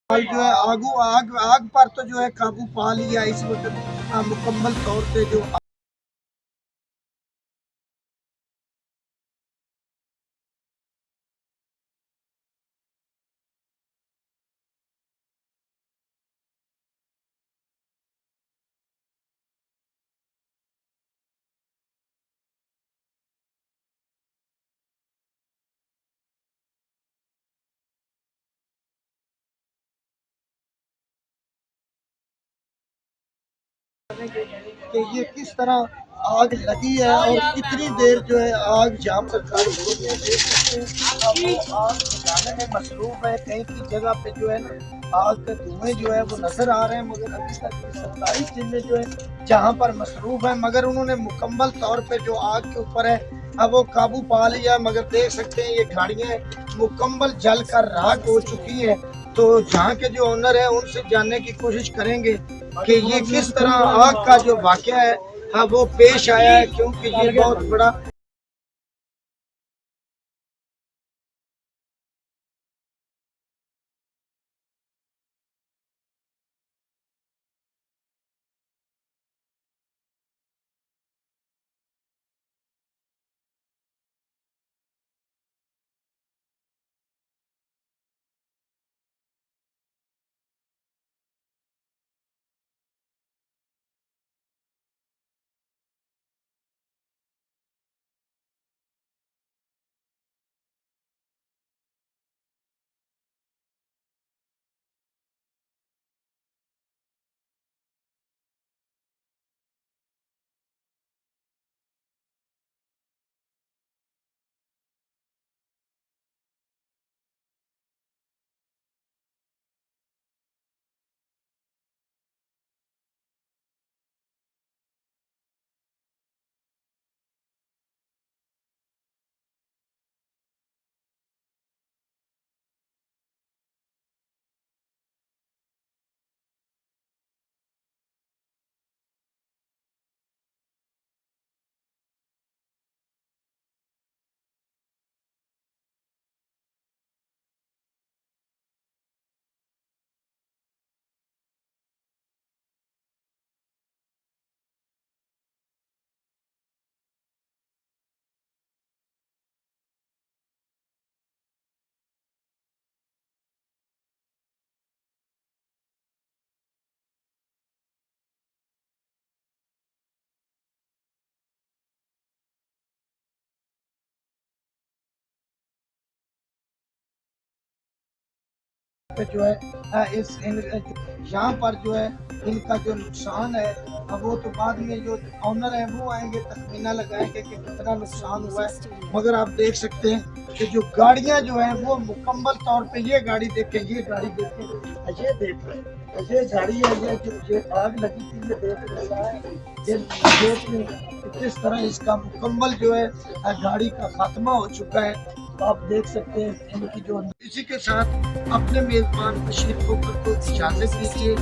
जो है आग आग पर तो जो है काबू पा लिया इस वक्त मुकम्मल तौर पे जो कि ये किस तरह आग लगी है और कितनी देर जो है आग जहाँ पर खड़ी हुई है देख सकते हैं। अब वो आग बुझाने में मसरूफ है। कहीं की जगह पे जो है ना आग के धुएं जो है वो नजर आ रहे हैं, मगर अभी तक ये 27 जिले जो है जहाँ पर मसरूफ है, मगर उन्होंने मुकम्मल तौर पे जो आग के ऊपर है अब वो काबू पा लिया। मगर देख सकते हैं ये गाड़ियाँ मुकम्मल जल कर राख हो चुकी है। तो जहाँ के जो ओनर है उनसे जानने की कोशिश करेंगे कि ये किस तरह आग का जो वाकया है हाँ वो पेश आया है, क्योंकि ये बहुत बड़ा पे जो है इस यहाँ पर जो है इनका जो नुकसान है अब वो तो बाद में जो ऑनर है वो आएंगे तखमीना लगाएंगे कि कितना नुकसान हुआ है। मगर आप देख सकते हैं कि जो गाड़ियाँ जो है वो मुकम्मल तौर पे ये गाड़ी देखें, ये गाड़ी देखें, ये देख रहे हैं, ये गाड़ी है, ये आग लगी थी, ये देख रहा है, ये देख रहे हैं कि किस तरह इसका मुकम्मल जो है गाड़ी का खात्मा हो चुका है। तो आप देख सकते हैं इनकी जो इसी के साथ अपने मेजबान बशीर खोकर को इजाजत दीजिए।